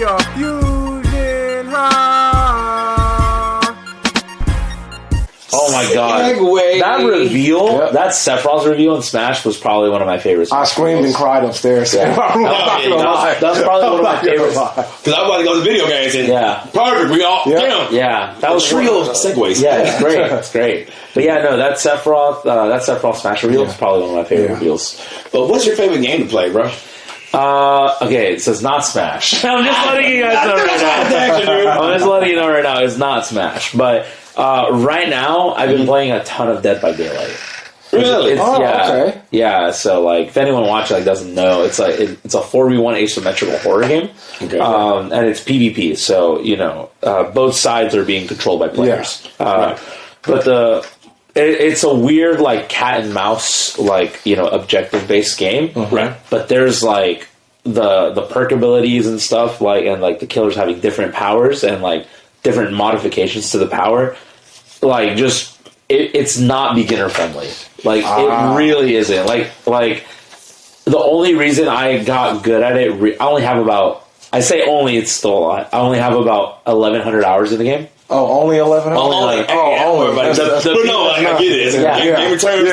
your Fusionhaa. Oh my god. Segway. That reveal, Yep. that Sephiroth's reveal in Smash was probably one of my favorites. I screamed and cried upstairs. Yeah. I'm not gonna lie. That's probably one of my favorites. Because I'm about to go to video games and perfect. We all damn. Yeah, that was trio of segues. Yeah, it's great. It's great. But yeah, no, that Sephiroth Smash reveal is probably one of my favorite reveals. But what's your favorite game to play, bro? Okay, so it's not Smash. I'm just letting you guys know right now. I'm just letting you know right now, it's not Smash. But right now, I've been playing a ton of Dead by Daylight. Really? Okay. Yeah, so like if anyone watching doesn't know, it's like it's a 4v1 asymmetrical horror game. Okay. And it's PvP, so both sides are being controlled by players. Right. But it's a weird like cat and mouse objective based game. Right. But there's like the perk abilities and stuff and the killers having different powers and like different modifications to the power. Like just it's not beginner friendly. Like it really isn't. Like the only reason I got good at it, I only have about. I say only. It's still a lot. I only have about 1,100 hours in the game. Oh, only 11? Only. I get it. Game terms,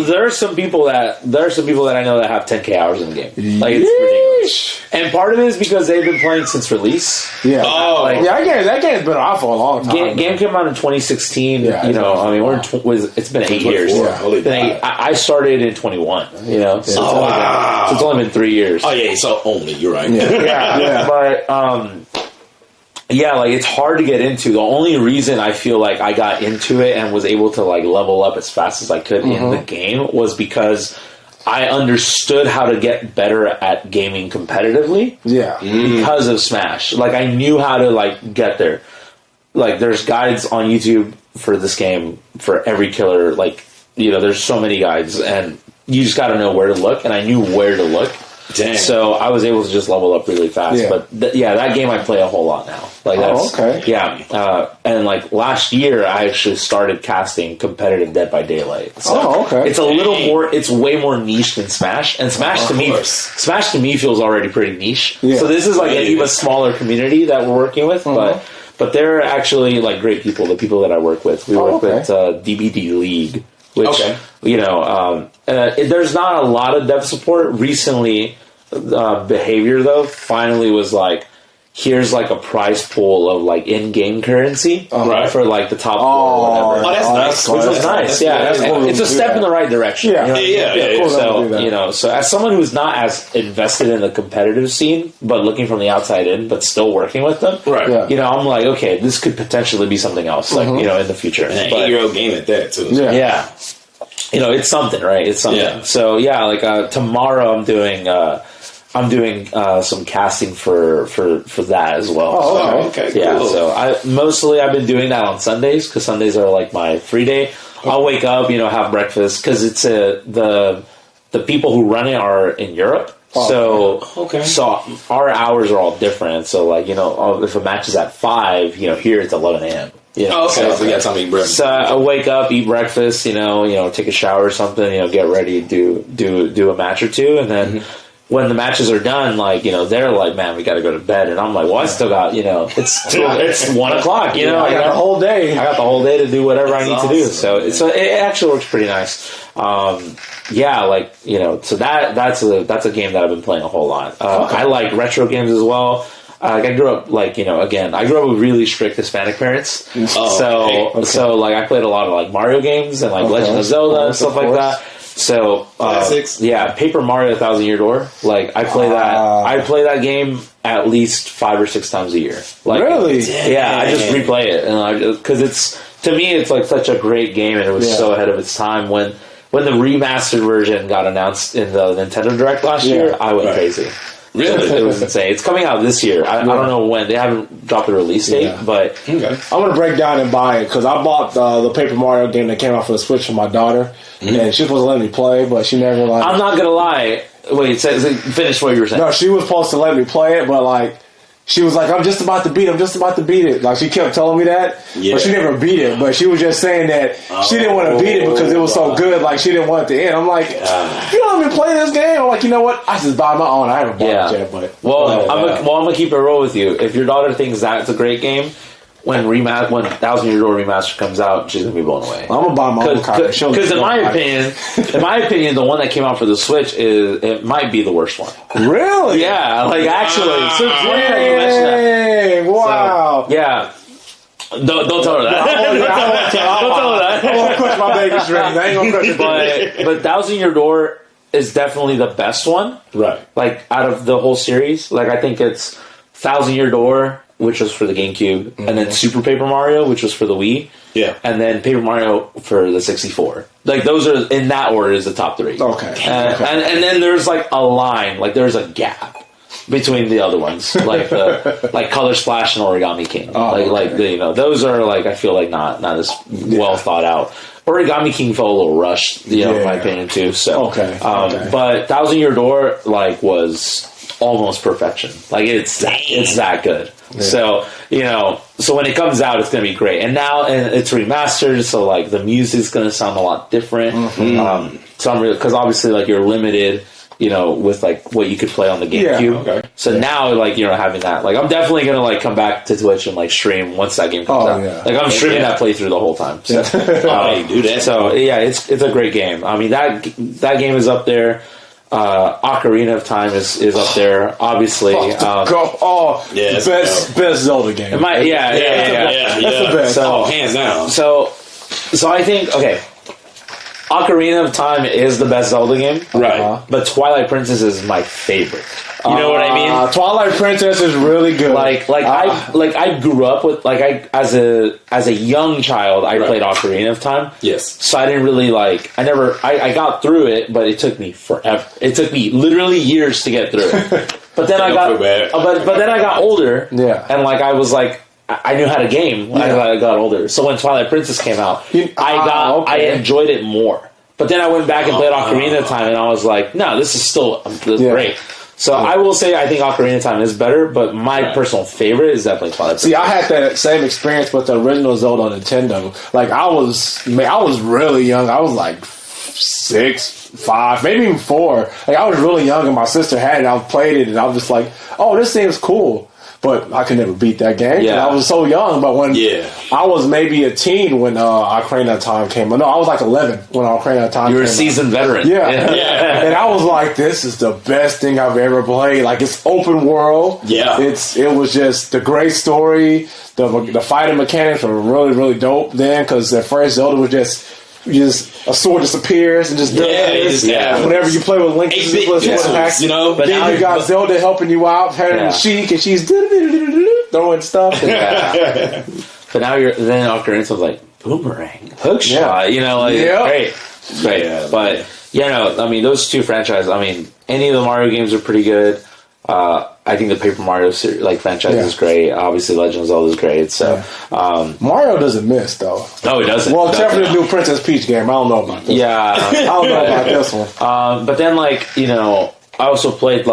there are some people that I know that have 10K hours in the game. Like it's ridiculous. And part of it is because they've been playing since release. Yeah. That game's been out for a long time. Game came out in 2016. Yeah, it's been 8 years. Yeah. I started in 21. So it's only been 3 years. Oh yeah, so only you're right. Yeah. But it's hard to get into. The only reason I feel like I got into it and was able to like level up as fast as I could in the game was because I understood how to get better at gaming competitively. Yeah. Because of Smash. Like I knew how to like get there. Like there's guides on YouTube for this game for every killer. Like, there's so many guides and you just got to know where to look, and I knew where to look. Dang. So I was able to just level up really fast. Yeah. But that game I play a whole lot now. Like that's okay. Yeah. And like last year I actually started casting competitive Dead by Daylight. So okay. It's a little more. It's way more niche than Smash. And Smash to me feels already pretty niche. Yeah. So this is like an even smaller community that we're working with, but they're actually like great people. The people that I work with, we work with DBD League. Which, there's not a lot of dev support. Recently, Behavior, though, finally was like, here's like a prize pool of like in-game currency for like the top floor or whatever. Oh, that's nice. Which was nice, it's a step in the right direction. So as someone who's not as invested in the competitive scene, but looking from the outside in, but still working with them, I'm like, okay, this could potentially be something else, like, in the future. And an 8-year-old game at that, too. Yeah. It's something, right? It's something. Yeah. So, tomorrow I'm doing some casting for that as well. Oh, okay. Yeah, cool. so I've been doing that on Sundays because Sundays are like my free day. I'll wake up, have breakfast because it's the people who run it are in Europe. So our hours are all different. So like, if a match is at 5, here it's 11 a.m. So you got time to eat breakfast. So I wake up, eat breakfast, take a shower or something, get ready, do a match or two, and then when the matches are done, like, they're like, man, we got to go to bed, and I'm like, well, I still got, it's 1 o'clock, I got the whole day. I got the whole day to do whatever I need to do. So it actually works pretty nice. So that's a game that I've been playing a whole lot. I like retro games as well. I grew up I grew up with really strict Hispanic parents. So I played a lot of like Mario games and like Legend of Zelda and stuff like that. So Paper Mario 1,000 Year Door. Like I play that game at least 5 or 6 times a year. Like, really? Yeah, I just replay it and because to me it's like such a great game and it was so ahead of its time when the remastered version got announced in the Nintendo Direct last year. I went crazy. Really? It was insane. It's coming out this year. I don't know when. They haven't dropped the release date, but I'm going to break down and buy it because I bought the Paper Mario game that came out for the Switch for my daughter, and she was supposed to let me play, but she never let me. I'm not going to lie. Wait, finish what you were saying. No, she was supposed to let me play it, but like she was like, I'm just about to beat it. Like, she kept telling me that, but she never beat it. But she was just saying that she didn't want to beat it because it was so good. Like, she didn't want it to end. I'm like, you don't even play this game. I'm like, you know what? I just buy my own. I haven't bought it yet, but I'm gonna keep it real with you. If your daughter thinks that's a great game, when 1,000 Year Door Remaster comes out, she's gonna be blown away. I'm gonna buy my own copy. Because in my opinion, the one that came out for the Switch it might be the worst one. Really? Yeah, like actually. Wow. So, yeah. Don't tell her that. Don't tell her that. I won't crush my baby's dreams. I ain't gonna crush it. But 1,000 Year Door is definitely the best one. Right. Like out of the whole series, like I think it's 1,000 Year Door, which was for the GameCube, and then Super Paper Mario, which was for the Wii. Yeah. And then Paper Mario for the 64. Like, those are, in that order, is the top three. Okay. And then there's, like, a line. Like, there's a gap between the other ones. Like, Color Splash and Origami King. Those are, like, I feel like not as well thought out. Origami King felt a little rushed, in my opinion, too. So, but 1,000 Year Door, like, was almost perfection. Like, it's that good. Yeah. So when it comes out, it's going to be great. And now it's remastered, so like the music's going to sound a lot different. Mm-hmm. So I'm really, because obviously like you're limited, with like what you could play on the GameCube. Yeah, okay. So now like having that, like I'm definitely going to like come back to Twitch and like stream once that game comes out. Yeah. Like I'm streaming that playthrough the whole time. So, do that. So yeah, it's a great game. I mean that game is up there. Ocarina of Time is up there, obviously. Best Zelda game. That's the best. So, hands down. So I think Ocarina of Time is the best Zelda game, right? But Twilight Princess is my favorite. You know what I mean? Twilight Princess is really good. I grew up with as a young child I played Ocarina of Time. Yes. So I didn't really I got through it, but it took me forever. It took me literally years to get through it. But then I got older. Yeah. And I was like, I knew how to game when I got older. So when Twilight Princess came out, I enjoyed it more. But then I went back and played Ocarina of Time, and I was like, no, this is still great. So I will say I think Ocarina of Time is better, but my personal favorite is definitely Twilight Princess. See, I had that same experience with the original Zelda on Nintendo. Like I was really young. I was like 6, 5, maybe even 4. Like I was really young, and my sister had it. I played it, and I was just like, "Oh, this seems cool." But I could never beat that game. Yeah. I was so young. But when I was maybe a teen when Ocarina of Time came. No, I was like 11 when Ocarina of Time came. You were a seasoned veteran. Yeah. And I was like, this is the best thing I've ever played. Like, it's open world. Yeah. It was just the great story. The fighting mechanics were really, really dope then, because at first Zelda was just a sword disappears and just does this. Yeah. Whenever you play with Link, then you got Zelda helping you out, having Sheik, and she's throwing stuff. But now then Ocarina of like boomerang, hook shot. Great. Yeah. But I mean, those two franchises. I mean, any of the Mario games are pretty good. I think the Paper Mario franchise is great. Obviously, Legend of Zelda is great. So Mario doesn't miss though. No, he doesn't. Well, except for the new Princess Peach game, I don't know about this. Yeah, I don't know about this one. But then, I also played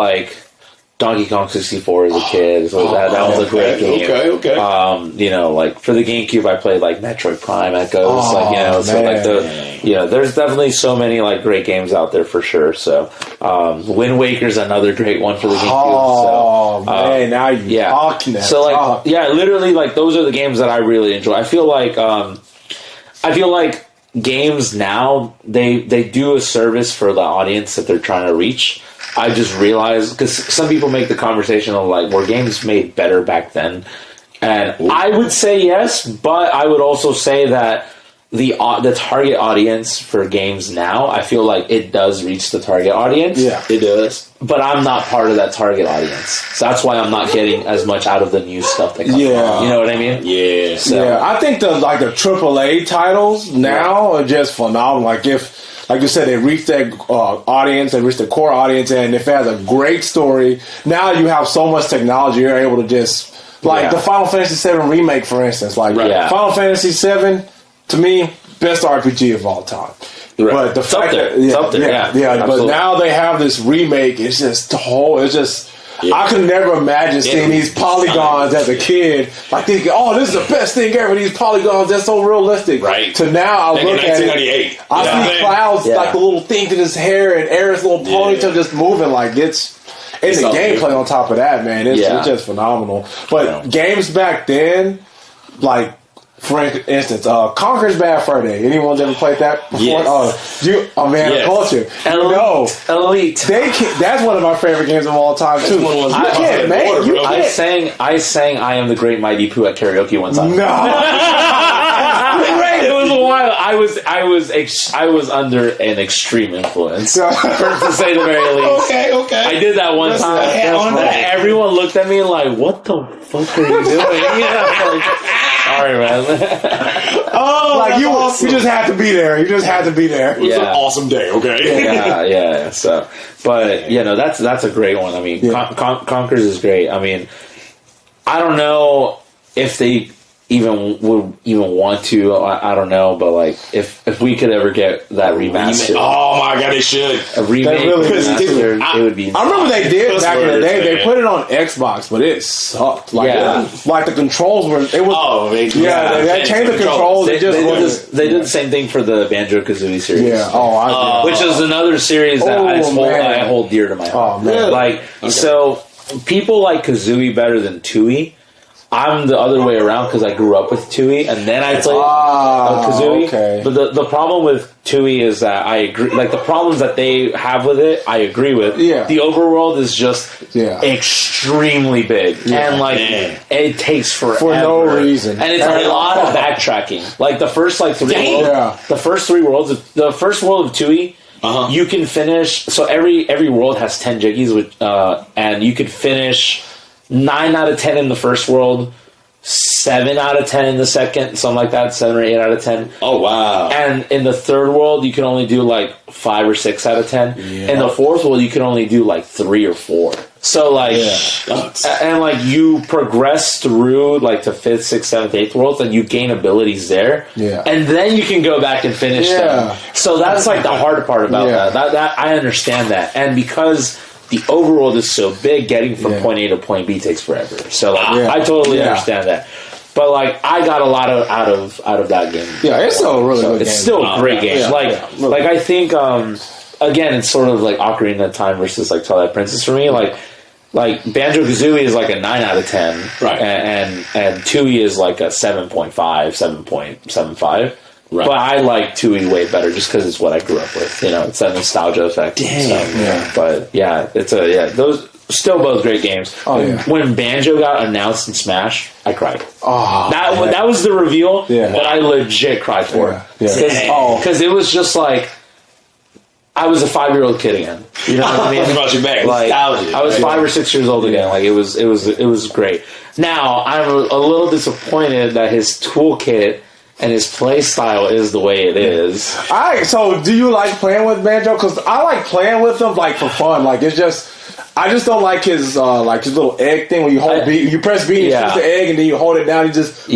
Donkey Kong 64 as a kid, so that was a great game. Okay. For the GameCube, I played Metroid Prime Echoes. There's definitely so many great games out there for sure. So, Wind Waker's another great one for the GameCube. Now you're talking that. So literally, those are the games that I really enjoy. I feel like games now they do a service for the audience that they're trying to reach. I just realized, because some people make the conversation of were games made better back then, and I would say yes, but I would also say that the target audience for games now, I feel like it does reach the target audience. Yeah, it does. But I'm not part of that target audience, so that's why I'm not getting as much out of the new stuff that comes out. You know what I mean? Yeah. So, I think the AAA titles now are just phenomenal. Like you said, they reach that audience, they reach the core audience, and if it has a great story, now you have so much technology, you're able to just, the Final Fantasy VII Remake, for instance. Final Fantasy VII, to me, best RPG of all time. Right. But the fact that, but now they have this remake, it's just I could never imagine seeing these polygons as a kid, like thinking, "Oh, this is the best thing ever." These polygons, that's so realistic. Right. To now, I look at it, I see Cloud's like the little things in his hair and Aerith's little ponytail just moving like it's. And the gameplay on top of that, man, it's just phenomenal. But games back then, like, for instance, Conker's Bad Fur Day. Anyone's ever played that before? Yes. Culture. Elite. That's one of my favorite games of all time, too. I sang I Am the Great Mighty Pooh at karaoke one time. No. It was a while. I was under an extreme influence, to say the very least. Okay. I did that one time. Everyone looked at me like, "What the fuck are you doing?" Sorry, man. Like you just had to be there. You just had to be there. It was an awesome day. Okay. Yeah. So, but that's a great one. I mean, Conkers is great. I mean, I don't know if they would want to. I don't know, but like if we could ever get that remastered, oh my god, they should a remake. It would be. I remember they did back in the day. They put it on Xbox, but it sucked. Like the controls were. It was. They changed the controls. They did the same thing for the Banjo Kazooie series. Yeah. Which is another series that I hold dear to my heart. Oh man. Like so, people like Kazooie better than Tooie. I'm the other way around because I grew up with Tooie and then I played Kazooie. Okay. But the problem with Tooie is that I agree. Like the problems that they have with it, I agree with. Yeah. The overworld is just extremely big and it takes forever for no reason, and it's a lot of backtracking. Like the first 3 worlds, the first 3 worlds, the first world of Tooie. You can finish. So every world has 10 jiggies, and you could finish 9 out of 10 in the first world, 7 out of 10 in the second, something like that, 7 or 8 out of 10. Oh, wow. And in the third world, you can only do like 5 or 6 out of 10. Yeah. In the fourth world, you can only do like 3 or 4. So like, and like you progress through like to 5th, 6th, 7th, 8th worlds, and you gain abilities there. Yeah. And then you can go back and finish them. So that's like the hard part about that. I understand that. And because the overworld is so big, getting from point A to point B takes forever. So like, I totally understand that. But like, I got a lot out of that game. Yeah, it's still a really good game. It's still a great game. Like I think again, it's sort of like Ocarina of Time versus like Twilight Princess for me. Like Banjo Kazooie is like a 9 out of 10, right? And Tooie is like a 7.5, 7.75. Right. But I like Tooie way better just because it's what I grew up with. It's that nostalgia effect. Damn. But those still both great games. When Banjo got announced in Smash, I cried. That was the reveal that I legit cried for. Because it was just like I was a 5-year-old kid again. You know what I mean? Brought you back. Like, I was 5 or 6 years old again. Like it was great. Now I'm a little disappointed that his toolkit and his play style is the way it is. Alright, so do you like playing with Banjo? Because I like playing with him like for fun. Like it's just, I just don't like his little egg thing where you hold B, you press B and shoot the egg and then you hold it down. You just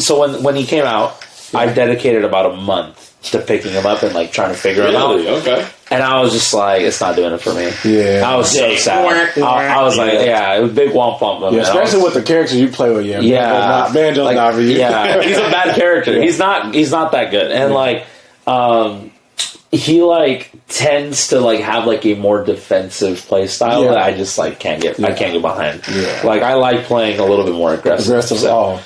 So when he came out, I dedicated about a month to picking him up and like trying to figure him out. Okay. And I was just like, it's not doing it for me. Yeah. I was so sad. I was like, it was a big womp womp. Yeah, especially with the characters you play with. Banjo's not for you. Yeah, he's a bad character. He's not that good. And like, he like tends to like have like a more defensive play style that I just like can't get behind. Yeah. Like I like playing a little bit more aggressive. So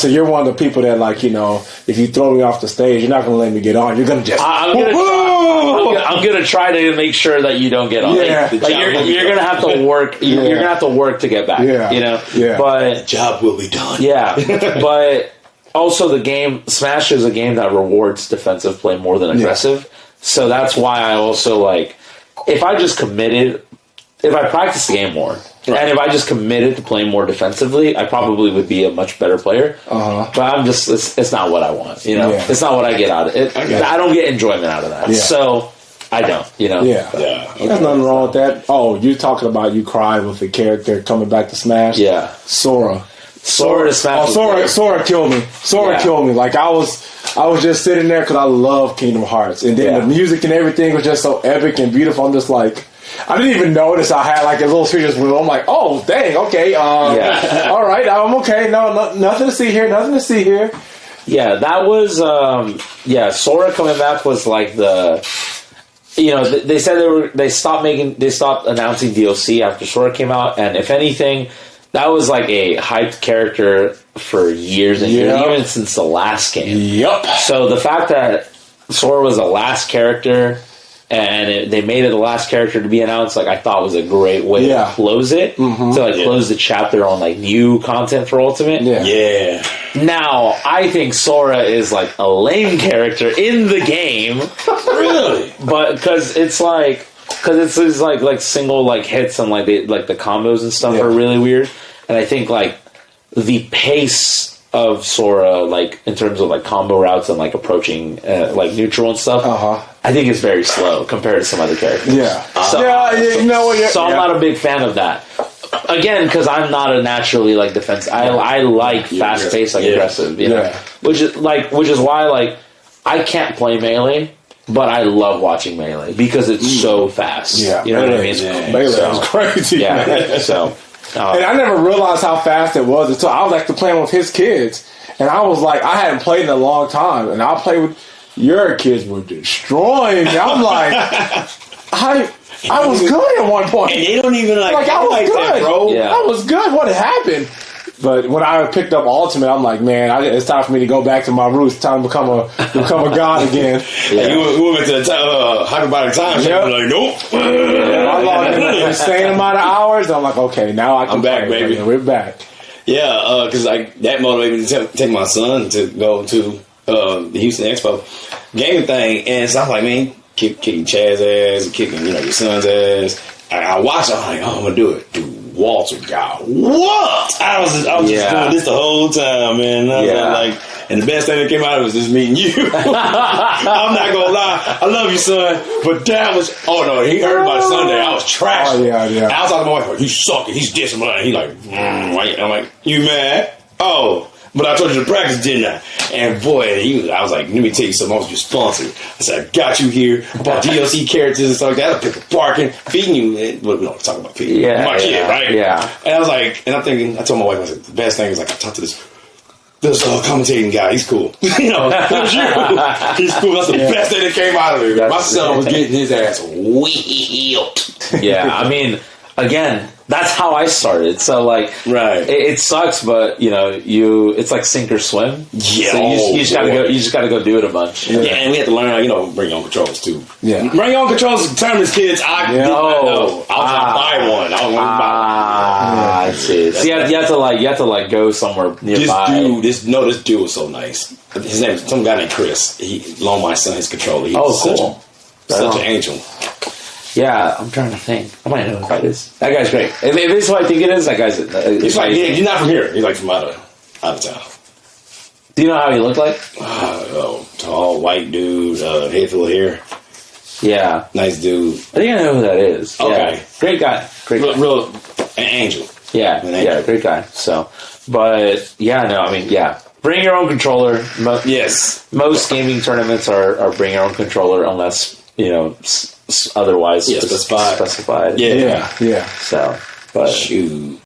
you're one of the people that like, if you throw me off the stage, you're not going to let me get on. You're going to just I'm gonna try to make sure that you don't get on. Yeah. Like you're gonna have to work. You're gonna have to work to get back. Yeah. Yeah. But the job will be done. Yeah. But also the game Smash is a game that rewards defensive play more than aggressive. Yeah. So that's why I also like if I practice the game more. Right. And if I just committed to playing more defensively, I probably would be a much better player. But I'm just, it's not what I want, It's not what I get out of it. I don't get enjoyment out of that. Yeah. So I don't, Yeah. There's nothing wrong with that. Oh, you're talking about you cry with the character coming back to Smash? Yeah. Sora to Smash. Sora killed me. Sora killed me. Like I was just sitting there because I love Kingdom Hearts. And then the music and everything was just so epic and beautiful. I'm just like, I didn't even notice I had like a little features. I'm like, oh dang, okay, all right, I'm okay. No, nothing to see here. Nothing to see here. Yeah, that was Sora coming back was like the. They said they stopped announcing DLC after Sora came out, and if anything, that was like a hyped character for years and years, even since the last game. Yep. So the fact that Sora was the last character, and they made it the last character to be announced, like I thought was a great way to close it, to close the chapter on like new content for Ultimate. Yeah. Now I think Sora is like a lame character in the game, really, but because it's like single like hits and like the combos and stuff are really weird, and I think like the pace of Sora, like in terms of like combo routes and like approaching like neutral and stuff, I think it's very slow compared to some other characters. So I'm not a big fan of that. Again, because I'm not a naturally like defense. I like fast paced, like aggressive. Which is why like I can't play melee. But I love watching Melee because it's so fast. Yeah, you know what I mean? Melee is crazy. Yeah, man. So. And I never realized how fast it was until I was actually playing with his kids. And I was like, I hadn't played in a long time. And I played with your kids were destroying me. I'm like, I was good at one point. And they don't even like I was good, that, bro. Yeah. I was good. What had happened? But when I picked up Ultimate, I'm like, man, it's time for me to go back to my roots. It's time to become a god again. You went to the hyperbolic time. Yep. Like, nope. I logged in an insane amount of hours. And I'm like, okay, now I'm back, baby. We're back. Yeah, because that motivated me to take my son to go to the Houston Expo gaming thing, and so I'm like, man, kicking Chaz's ass, and kicking your son's ass. I watched it. I'm like, oh, I'm gonna do it. Dude, Walter got what? I was just doing this the whole time, man. I was like, and the best thing that came out of it was just meeting you. I'm not gonna lie, I love you, son, but that was he heard about Sunday. I was trash. I was talking to my wife, like, you sucking. He's dissing me. He's like, I'm like, you mad? Oh. But I told you to practice, didn't I? And boy, I was like, let me tell you something. I was your sponsor. I said, I got you here. I bought DLC characters and stuff like that. I pick a barking, feeding you. Well, we don't talk about feeding. My kid, right? Yeah. And I was like, and I'm thinking, I told my wife, I said, the best thing is like, I talked to this commentating guy. He's cool. It was you. He's cool. That's the best thing that came out of it. My son was getting his ass wheeled. Yeah, I mean, again, that's how I started. So like, it sucks, but it's like sink or swim. Yeah, so you just gotta go. You just gotta go do it a bunch. Yeah, and we had to learn how bring your own controls too. Yeah, bring your own controls. Tournaments, kids. I did not know. I was gonna buy one. I was gonna buy one. I see. So you have to go somewhere nearby. This dude was so nice. His name, some guy named Chris. He loaned my son his controller. He was such an angel. Yeah, I'm trying to think. I might know who that is. That guy's great. If it's who I think it is, that guy's... He's like, he's not from here. He's like from out of town. Do you know how he looked like? Tall, white dude, head full of hair. Yeah. Nice dude. I think I know who that is. Okay. Yeah. Great guy. Real an angel. Yeah. Yeah, great guy. So, but, bring your own controller. Yes. Most gaming tournaments are bring your own controller unless, otherwise specified. Yeah. So, but shoot.